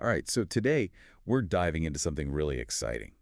All right, so today we're diving into something really exciting.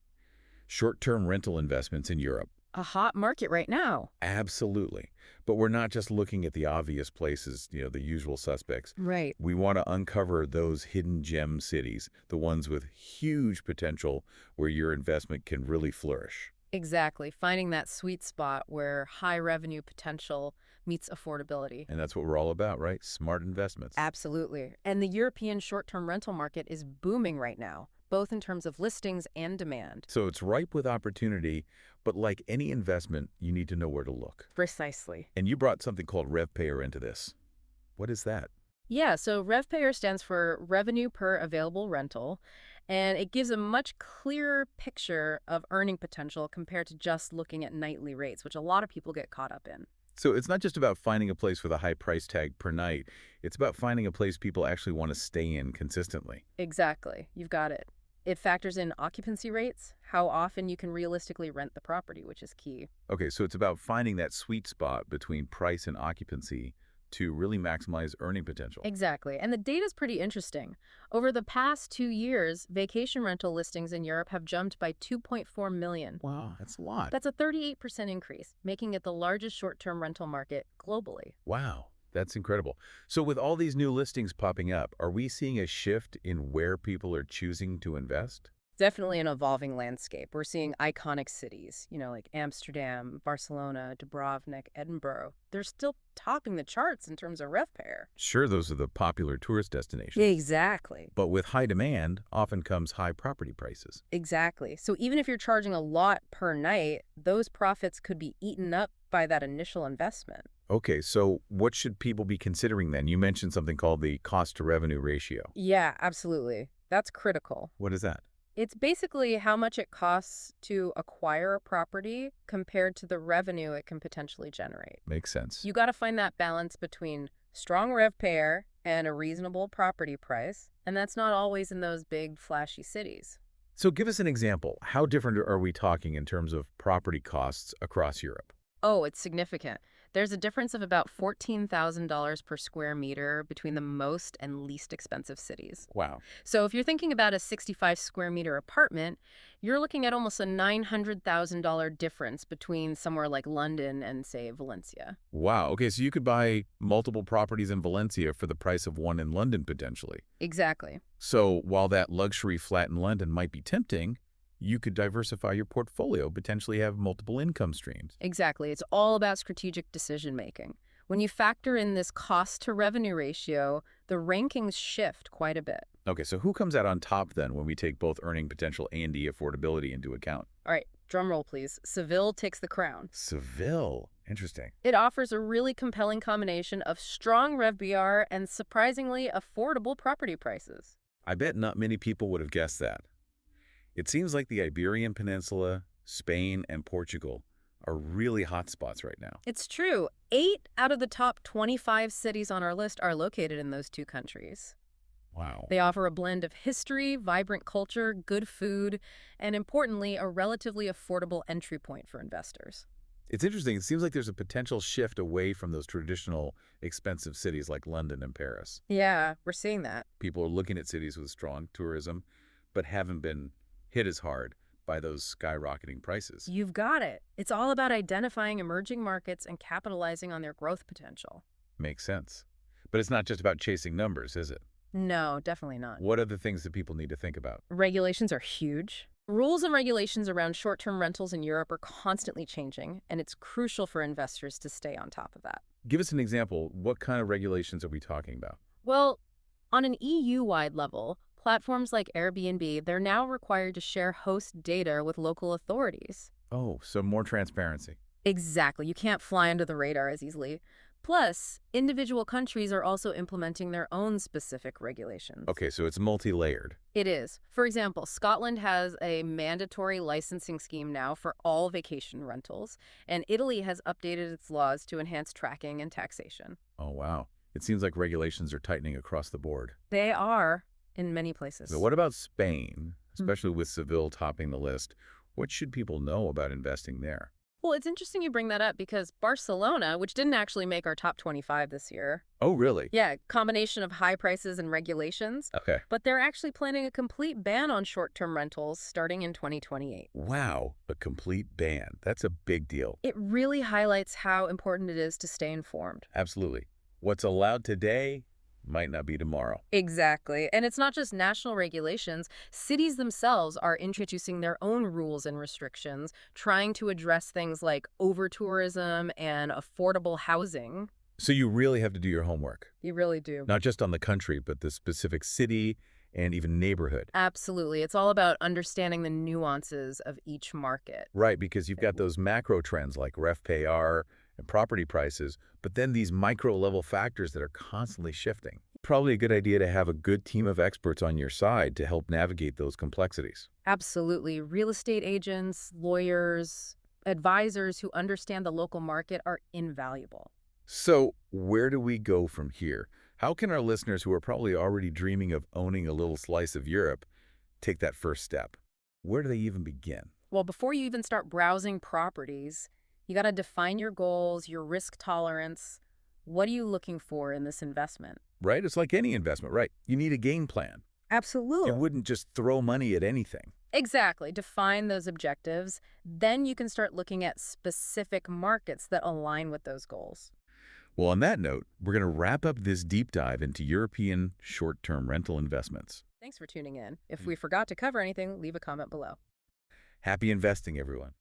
Short-term rental investments in Europe. A hot market right now. Absolutely. But we're not just looking at the obvious places, the usual suspects. Right. We want to uncover those hidden gem cities, the ones with huge potential where your investment can really flourish. Exactly. Finding that sweet spot where high revenue potential meets affordability. And that's what we're all about, right? Smart investments. Absolutely. And the European short-term rental market is booming right now, both in terms of listings and demand. So it's ripe with opportunity, but like any investment, you need to know where to look. Precisely. And you brought something called RevPAR into this. What is that? Yeah, so RevPAR stands for Revenue Per Available Rental, and it gives a much clearer picture of earning potential compared to just looking at nightly rates, which a lot of people get caught up in. So it's not just about finding a place with a high price tag per night. It's about finding a place people actually want to stay in consistently. Exactly. You've got it. It factors in occupancy rates, how often you can realistically rent the property, which is key. Okay, so it's about finding that sweet spot between price and occupancy to really maximize earning potential. Exactly. And the data's pretty interesting. Over the past 2 years, vacation rental listings in Europe have jumped by 2.4 million. Wow, that's a lot. That's a 38% increase, making it the largest short-term rental market globally. Wow, that's incredible. So with all these new listings popping up, are we seeing a shift in where people are choosing to invest? Definitely an evolving landscape. We're seeing iconic cities, like Amsterdam, Barcelona, Dubrovnik, Edinburgh. They're still topping the charts in terms of RevPAR. Sure, those are the popular tourist destinations. Exactly. But with high demand, often comes high property prices. Exactly. So even if you're charging a lot per night, those profits could be eaten up by that initial investment. Okay, so what should people be considering then? You mentioned something called the cost-to-revenue ratio. Yeah, absolutely. That's critical. What is that? It's basically how much it costs to acquire a property compared to the revenue it can potentially generate. Makes sense. You got to find that balance between strong RevPAR and a reasonable property price, and that's not always in those big, flashy cities. So give us an example. How different are we talking in terms of property costs across Europe? Oh, it's significant. There's a difference of about $14,000 per square meter between the most and least expensive cities. Wow. So if you're thinking about a 65 square meter apartment, you're looking at almost a $900,000 difference between somewhere like London and, say, Valencia. Wow. Okay, so you could buy multiple properties in Valencia for the price of one in London, potentially. Exactly. So while that luxury flat in London might be tempting, you could diversify your portfolio, potentially have multiple income streams. Exactly. It's all about strategic decision making. When you factor in this cost to revenue ratio, the rankings shift quite a bit. Okay, so who comes out on top then when we take both earning potential and affordability into account? All right, drum roll, please. Seville takes the crown. Seville. Interesting. It offers a really compelling combination of strong RevPAR and surprisingly affordable property prices. I bet not many people would have guessed that. It seems like the Iberian Peninsula, Spain, and Portugal are really hot spots right now. It's true. 8 out of the top 25 cities on our list are located in those two countries. Wow. They offer a blend of history, vibrant culture, good food, and importantly, a relatively affordable entry point for investors. It's interesting. It seems like there's a potential shift away from those traditional expensive cities like London and Paris. Yeah, we're seeing that. People are looking at cities with strong tourism, but haven't been hit as hard by those skyrocketing prices. You've got it. It's all about identifying emerging markets and capitalizing on their growth potential. Makes sense. But it's not just about chasing numbers, is it? No, definitely not. What are the things that people need to think about? Regulations are huge. Rules and regulations around short-term rentals in Europe are constantly changing, and it's crucial for investors to stay on top of that. Give us an example. What kind of regulations are we talking about? Well, on an EU-wide level, platforms like Airbnb, they're now required to share host data with local authorities. Oh, so more transparency. Exactly. You can't fly under the radar as easily. Plus, individual countries are also implementing their own specific regulations. Okay, so it's multi-layered. It is. For example, Scotland has a mandatory licensing scheme now for all vacation rentals, and Italy has updated its laws to enhance tracking and taxation. Oh, wow. It seems like regulations are tightening across the board. They are in many places. So what about Spain, especially with Seville topping the list? What should people know about investing there? Well, it's interesting you bring that up because Barcelona, which didn't actually make our top 25 this year, Oh, really? yeah, combination of high prices and regulations, Okay. but they're actually planning a complete ban on short-term rentals starting in 2028. Wow, a complete ban. That's a big deal. It really highlights how important it is to stay informed. Absolutely. What's allowed today might not be tomorrow. Exactly. And it's not just national regulations. Cities themselves are introducing their own rules and restrictions, trying to address things like over-tourism and affordable housing. So you really have to do your homework, You really do. not just on the country, but the specific city and even neighborhood. Absolutely. It's all about understanding the nuances of each market. Right, because you've got those macro trends like RevPAR and property prices, but then these micro-level factors that are constantly shifting. Probably a good idea to have a good team of experts on your side to help navigate those complexities. Absolutely. Real estate agents, lawyers, advisors who understand the local market are invaluable. So where do we go from here? How can our listeners who are probably already dreaming of owning a little slice of Europe take that first step? Where do they even begin? Well, before you even start browsing properties, you got to define your goals, your risk tolerance. What are you looking for in this investment? Right? It's like any investment, right? You need a game plan. You Absolutely. wouldn't just throw money at anything. Exactly. Define those objectives. Then you can start looking at specific markets that align with those goals. Well, on that note, we're going to wrap up this deep dive into European short-term rental investments. Thanks for tuning in. If we forgot to cover anything, leave a comment below. Happy investing, everyone.